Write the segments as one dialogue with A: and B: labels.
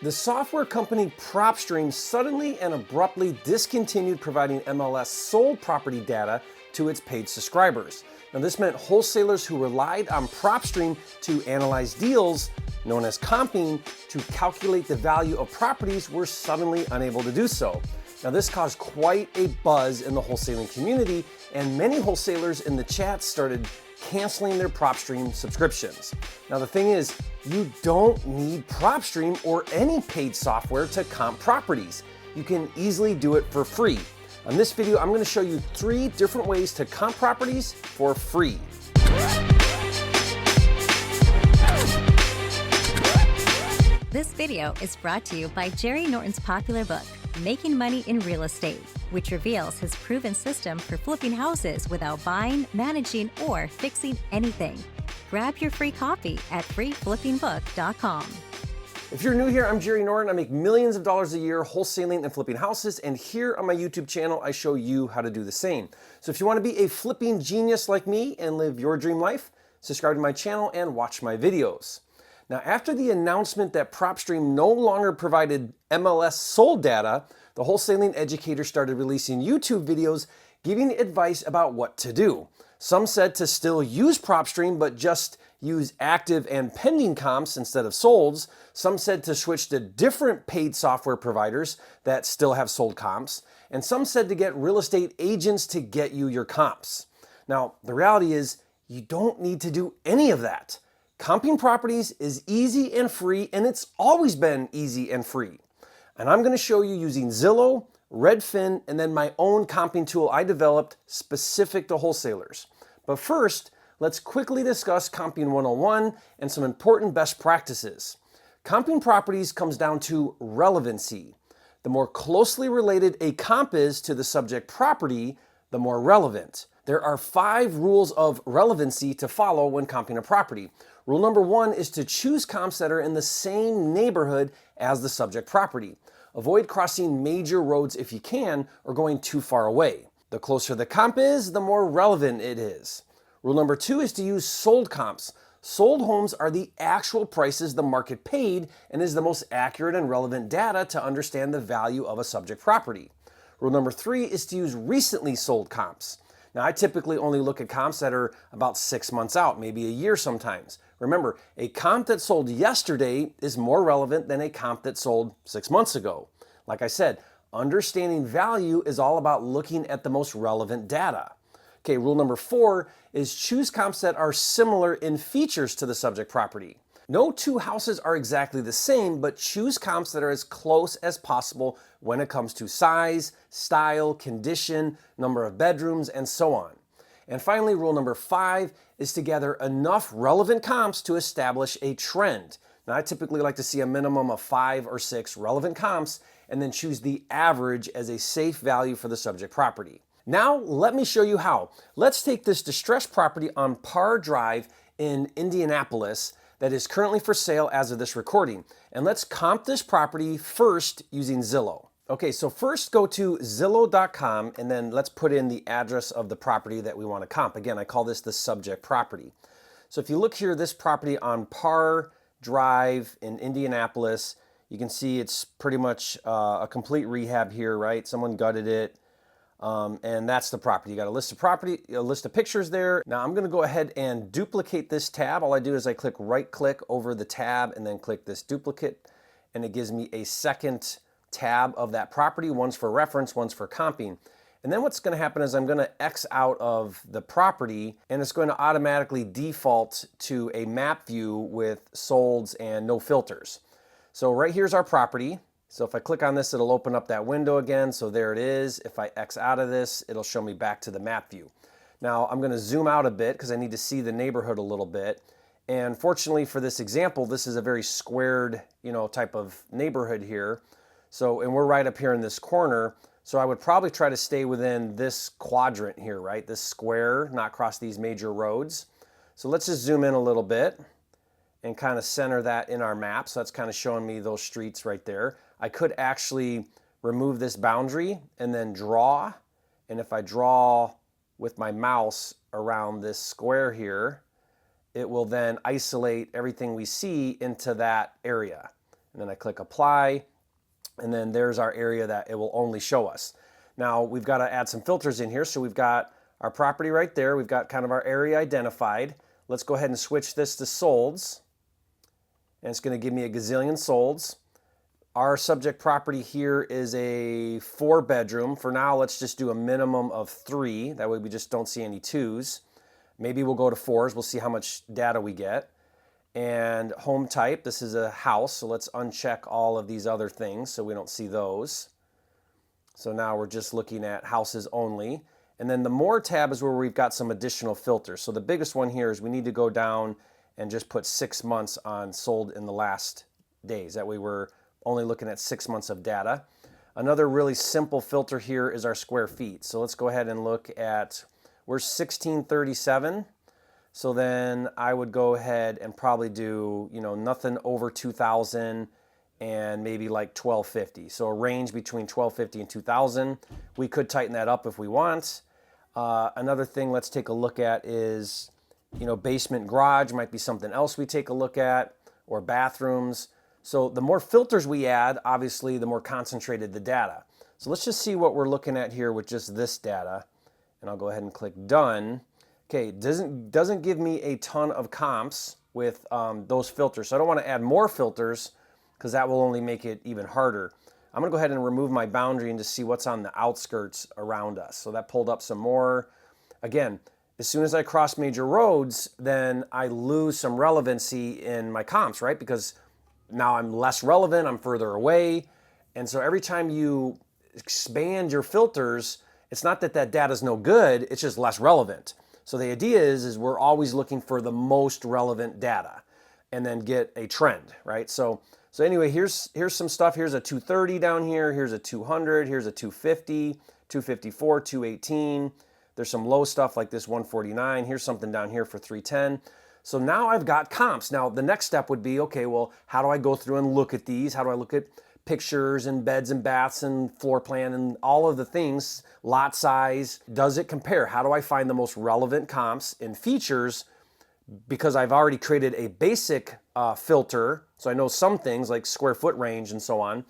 A: The software company PropStream suddenly and abruptly discontinued providing MLS sold property data to its paid subscribers. Now, this meant wholesalers who relied on PropStream to analyze deals, known as comping, to calculate the value of properties were suddenly unable to do so. Now, this caused quite a buzz in the wholesaling community, and many wholesalers in the chat started canceling their PropStream subscriptions. Now, the thing is, you don't need PropStream or any paid software to comp properties. You can easily do it for free. On this video, I'm going to show you 3 different ways to comp properties for free.
B: This video is brought to you by Jerry Norton's popular book, Making Money in Real Estate, which reveals his proven system for flipping houses without buying, managing, or fixing anything. Grab your free copy at freeflippingbook.com.
A: If you're new here, I'm Jerry Norton. I make millions of dollars a year wholesaling and flipping houses, and here on my YouTube channel, I show you how to do the same. So if you want to be a flipping genius like me and live your dream life, subscribe to my channel and watch my videos. Now, after the announcement that PropStream no longer provided MLS sold data, the wholesaling educators started releasing YouTube videos giving advice about what to do. Some said to still use PropStream, but just use active and pending comps instead of solds. Some said to switch to different paid software providers that still have sold comps. And some said to get real estate agents to get you your comps. Now, the reality is you don't need to do any of that. Comping properties is easy and free, and it's always been easy and free. And I'm going to show you using Zillow, Redfin, and then my own comping tool I developed specific to wholesalers. But first, let's quickly discuss Comping 101 and some important best practices. Comping properties comes down to relevancy. The more closely related a comp is to the subject property, the more relevant. There are 5 rules of relevancy to follow when comping a property. Rule number 1 is to choose comps that are in the same neighborhood as the subject property. Avoid crossing major roads if you can, or going too far away. The closer the comp is, the more relevant it is. Rule number 2 is to use sold comps. Sold homes are the actual prices the market paid and is the most accurate and relevant data to understand the value of a subject property. Rule number 3 is to use recently sold comps. Now, I typically only look at comps that are about 6 months out, maybe a year sometimes. Remember, a comp that sold yesterday is more relevant than a comp that sold 6 months ago. Like I said, understanding value is all about looking at the most relevant data. Okay, rule number 4 is choose comps that are similar in features to the subject property. No 2 houses are exactly the same, but choose comps that are as close as possible when it comes to size, style, condition, number of bedrooms, and so on. And finally, rule number 5 is to gather enough relevant comps to establish a trend. Now, I typically like to see a minimum of 5 or 6 relevant comps and then choose the average as a safe value for the subject property. Now, let me show you how. Let's take this distressed property on Parr Drive in Indianapolis that is currently for sale as of this recording. And let's comp this property first using Zillow. Okay, so first go to Zillow.com and then let's put in the address of the property that we want to comp. Again, I call this the subject property. So if you look here, this property on Parr Drive in Indianapolis, you can see it's pretty much a complete rehab here, right? Someone gutted it. And that's the property. You got a list of pictures there. Now I'm going to go ahead and duplicate this tab. All I do is I click right click over the tab and then click this duplicate, and it gives me a second tab of that property. One's for reference, one's for comping. And then what's going to happen is I'm going to X out of the property, and it's going to automatically default to a map view with solds and no filters. So right here's our property. So if I click on this, it'll open up that window again. So there it is. If I X out of this, it'll show me back to the map view. Now I'm going to zoom out a bit because I need to see the neighborhood a little bit. And fortunately for this example, this is a very squared, type of neighborhood here. So, and we're right up here in this corner. So I would probably try to stay within this quadrant here, right? This square, not cross these major roads. So let's just zoom in a little bit and kind of center that in our map. So that's kind of showing me those streets right there. I could actually remove this boundary and then draw. And if I draw with my mouse around this square here, it will then isolate everything we see into that area. and then I click apply, and then there's our area that it will only show us. Now we've got to add some filters in here. So we've got our property right there. We've got kind of our area identified. Let's go ahead and switch this to solds. And it's going to give me a gazillion solds. Our subject property here is a 4-bedroom. For now, let's just do a minimum of 3. That way we just don't see any 2s. Maybe we'll go to 4s. We'll see how much data we get. And home type, this is a house. So let's uncheck all of these other things so we don't see those. So now we're just looking at houses only. And then the more tab is where we've got some additional filters. So the biggest one here is we need to go down and just put 6 months on sold in the last days. That way we're only looking at 6 months of data. Another really simple filter here is our square feet. So let's go ahead and look at, we're 1637. So then I would go ahead and probably do, nothing over 2,000 and maybe like 1,250. So a range between 1,250 and 2,000. We could tighten that up if we want. Another thing let's take a look at is, basement garage might be something else we take a look at, or bathrooms. So the more filters we add, obviously the more concentrated the data. So let's just see what we're looking at here with just this data. And I'll go ahead and click done. Okay, doesn't give me a ton of comps with those filters. So I don't want to add more filters because that will only make it even harder. I'm gonna go ahead and remove my boundary and just see what's on the outskirts around us. So that pulled up some more. Again, as soon as I cross major roads, then I lose some relevancy in my comps, right? Because now I'm less relevant, I'm further away. And so every time you expand your filters, it's not that that data is no good, it's just less relevant. So the idea is we're always looking for the most relevant data and then get a trend, right? So anyway, here's some stuff. Here's a 230 down here. Here's a 200. Here's a 250, 254, 218. There's some low stuff like this 149. Here's something down here for 310. So now I've got comps. Now the next step would be, okay, well, how do I go through and look at these? How do I look at pictures and beds and baths and floor plan and all of the things, lot size? Does it compare? How do I find the most relevant comps and features? Because I've already created a basic filter, so I know some things like square foot range and so on,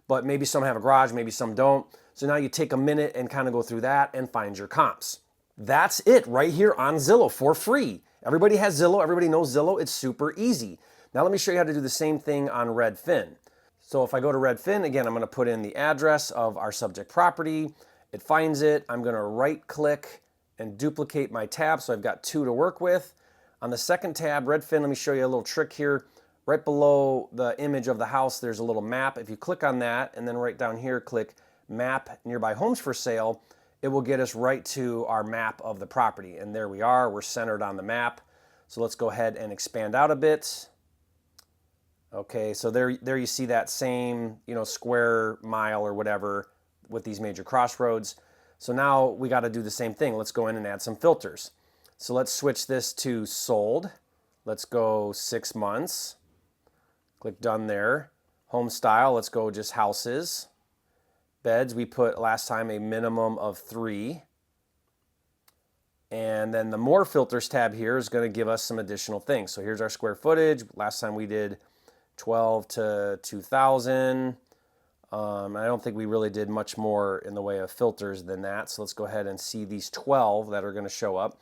A: but maybe some have a garage, maybe some don't. So now you take a minute and kind of go through that and find your comps. That's it right here on Zillow for free. Everybody has Zillow, everybody knows Zillow, it's super easy. Now let me show you how to do the same thing on Redfin. So if I go to Redfin, again, I'm gonna put in the address of our subject property. It finds it, I'm gonna right click and duplicate my tab, so I've got 2 to work with. On the second tab, Redfin, let me show you a little trick here. Right below the image of the house, there's a little map. If you click on that, and then right down here, click Map Nearby Homes for Sale, it will get us right to our map of the property. And there we are, we're centered on the map. So let's go ahead and expand out a bit. Okay, so there you see that same, square mile or whatever with these major crossroads. So now we got to do the same thing. Let's go in and add some filters. So let's switch this to sold. Let's go 6 months. Click done there. Home style, let's go just houses. Beds, we put last time a minimum of 3. And then the more filters tab here is going to give us some additional things. So here's our square footage. Last time we did 12 to 2,000. I don't think we really did much more in the way of filters than that. So let's go ahead and see these 12 that are going to show up.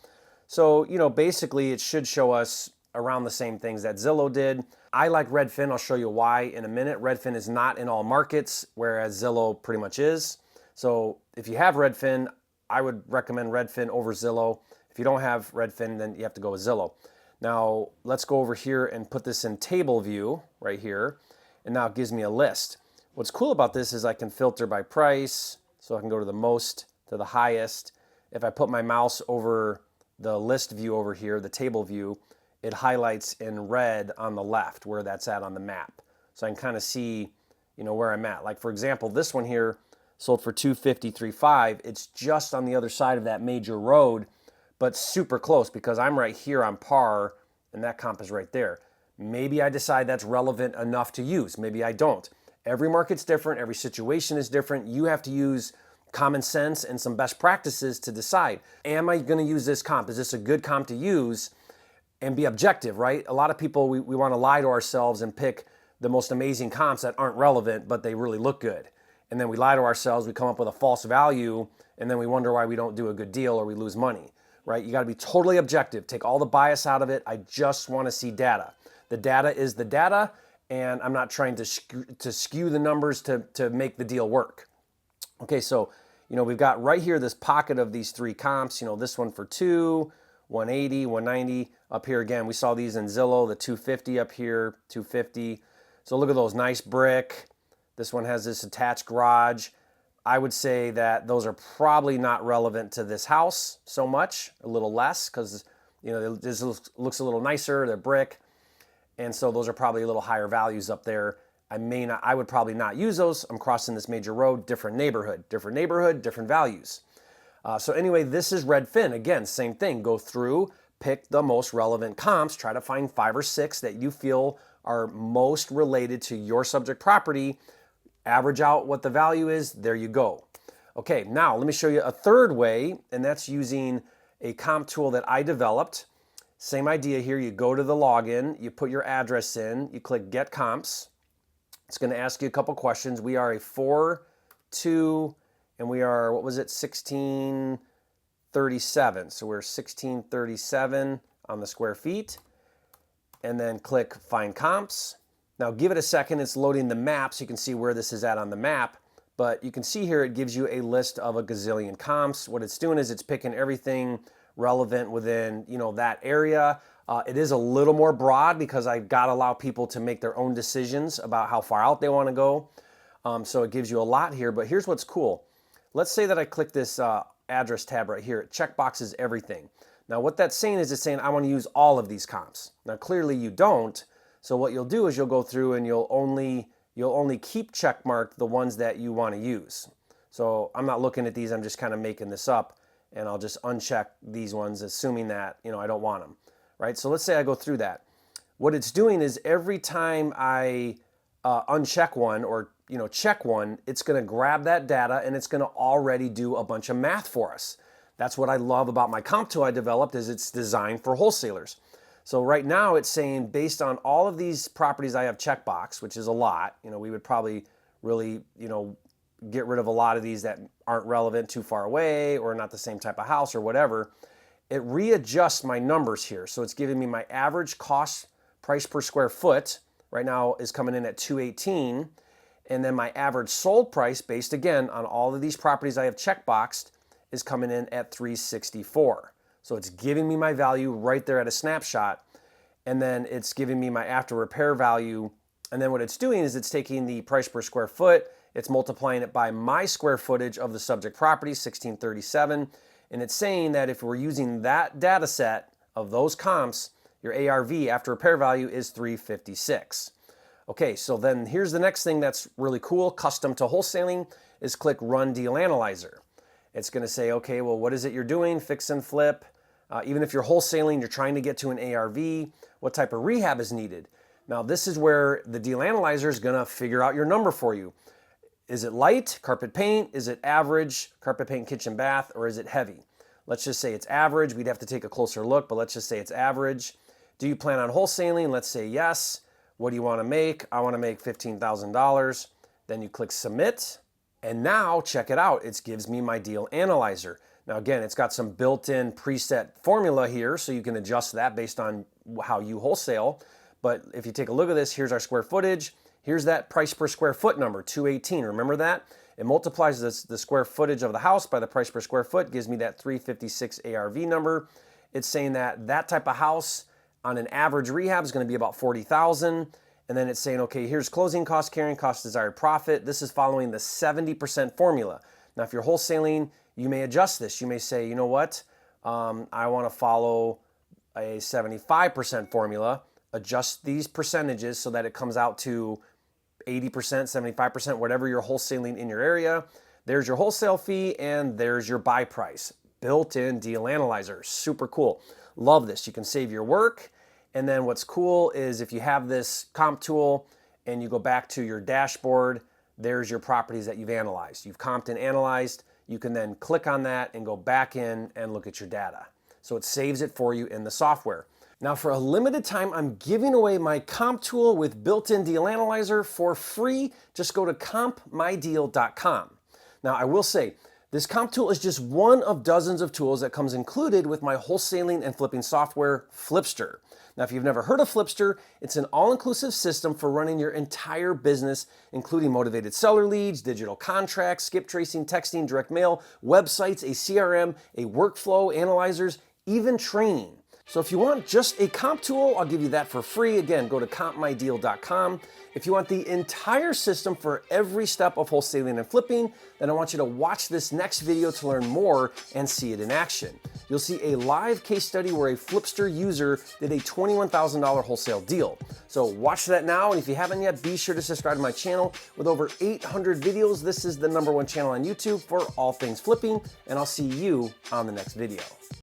A: So, basically it should show us around the same things that Zillow did. I like Redfin. I'll show you why in a minute. Redfin is not in all markets, whereas Zillow pretty much is. So if you have Redfin, I would recommend Redfin over Zillow. If you don't have Redfin, then you have to go with Zillow. Now, let's go over here and put this in table view right here. And now it gives me a list. What's cool about this is I can filter by price. So I can go to the most to the highest. If I put my mouse over the list view over here, the table view, it highlights in red on the left where that's at on the map. So I can kind of see, where I'm at. Like for example, this one here sold for $253.5. It's just on the other side of that major road, but super close because I'm right here on par and that comp is right there. Maybe I decide that's relevant enough to use. Maybe I don't. Every market's different. Every situation is different. You have to use common sense and some best practices to decide, am I going to use this comp? Is this a good comp to use? And be objective, right? A lot of people, we want to lie to ourselves and pick the most amazing comps that aren't relevant, but they really look good. And then we lie to ourselves, we come up with a false value, and then we wonder why we don't do a good deal or we lose money, right? You gotta be totally objective. Take all the bias out of it. I just wanna see data. The data is the data, and I'm not trying to skew the numbers to make the deal work. Okay, so, we've got right here this pocket of these three comps, this one for 2, 180, 190. Up here again, we saw these in Zillow, the 250 up here, 250. So look at those, nice brick. This one has this attached garage. I would say that those are probably not relevant to this house so much, a little less, because this looks a little nicer, they're brick. And so those are probably a little higher values up there. I would probably not use those. I'm crossing this major road, different neighborhood, different values. So anyway, this is Redfin. Again, same thing. Go through, pick the most relevant comps, try to find 5 or 6 that you feel are most related to your subject property, average out what the value is, there you go. Okay, now let me show you a third way, and that's using a comp tool that I developed. Same idea here, you go to the login, you put your address in, you click Get Comps. It's gonna ask you a couple questions. We are a 4-2, and we are, 1637. So we're 1637 on the square feet. And then click Find Comps. Now give it a second, it's loading the map so you can see where this is at on the map. But you can see here it gives you a list of a gazillion comps. What it's doing is it's picking everything relevant within that area. It is a little more broad because I've got to allow people to make their own decisions about how far out they want to go. So it gives you a lot here, but here's what's cool. Let's say that I click this address tab right here. It checkboxes everything. Now what that's saying is it's saying I want to use all of these comps. Now clearly you don't. So what you'll do is you'll go through and you'll only keep checkmarked the ones that you want to use. So I'm not looking at these, I'm just kind of making this up, and I'll just uncheck these ones assuming that I don't want them, right? So let's say I go through that. What it's doing is every time I uncheck one or check one, it's going to grab that data and it's going to already do a bunch of math for us. That's what I love about my comp tool I developed, is it's designed for wholesalers. So right now it's saying based on all of these properties I have checkbox, which is a lot, we would probably really, get rid of a lot of these that aren't relevant, too far away, or not the same type of house or whatever. It readjusts my numbers here. So it's giving me my average cost price per square foot right now is coming in at $218. And then my average sold price based again on all of these properties I have checkboxed is coming in at $364. So it's giving me my value right there at a snapshot. And then it's giving me my after repair value. And then what it's doing is it's taking the price per square foot, it's multiplying it by my square footage of the subject property, 1637. And it's saying that if we're using that data set of those comps, your ARV after repair value is 356. Okay, so then here's the next thing that's really cool, custom to wholesaling, is click Run Deal Analyzer. It's gonna say, okay, well, what is it you're doing? Fix and flip. Even if you're wholesaling, you're trying to get to an ARV, what type of rehab is needed? Now, this is where the deal analyzer is gonna figure out your number for you. Is it light, carpet paint? Is it average, carpet paint, kitchen, bath, or is it heavy? Let's just say it's average. We'd have to take a closer look, but let's just say it's average. Do you plan on wholesaling? Let's say yes. What do you wanna make? I wanna make $15,000. Then you click Submit, and now check it out. It gives me my deal analyzer. Now again, it's got some built-in preset formula here, so you can adjust that based on how you wholesale. But if you take a look at this, here's our square footage. Here's that price per square foot number, 218. Remember that? It multiplies the square footage of the house by the price per square foot, gives me that 356 ARV number. It's saying that that type of house on an average rehab is going to be about 40,000. And then it's saying, okay, here's closing cost, carrying cost, desired profit. This is following the 70% formula. Now, if you're wholesaling, you may adjust this. You may say, you know what? I want to follow a 75% formula, adjust these percentages so that it comes out to 80%, 75%, whatever you're wholesaling in your area. There's your wholesale fee and there's your buy price. Built-in deal analyzer, super cool. Love this. You can save your work. And then what's cool is if you have this comp tool and you go back to your dashboard, there's your properties that you've analyzed. You've comped and analyzed. You can then click on that and go back in and look at your data. So it saves it for you in the software. Now for a limited time, I'm giving away my comp tool with built-in deal analyzer for free. Just go to compmydeal.com. Now I will say, this comp tool is just one of dozens of tools that comes included with my wholesaling and flipping software, Flipster. Now, if you've never heard of Flipster, it's an all-inclusive system for running your entire business, including motivated seller leads, digital contracts, skip tracing, texting, direct mail, websites, a CRM, a workflow, analyzers, even training. So if you want just a comp tool, I'll give you that for free. Again, go to compmydeal.com. If you want the entire system for every step of wholesaling and flipping, then I want you to watch this next video to learn more and see it in action. You'll see a live case study where a Flipster user did a $21,000 wholesale deal. So watch that now, and if you haven't yet, be sure to subscribe to my channel. With over 800 videos, this is the #1 channel on YouTube for all things flipping, and I'll see you on the next video.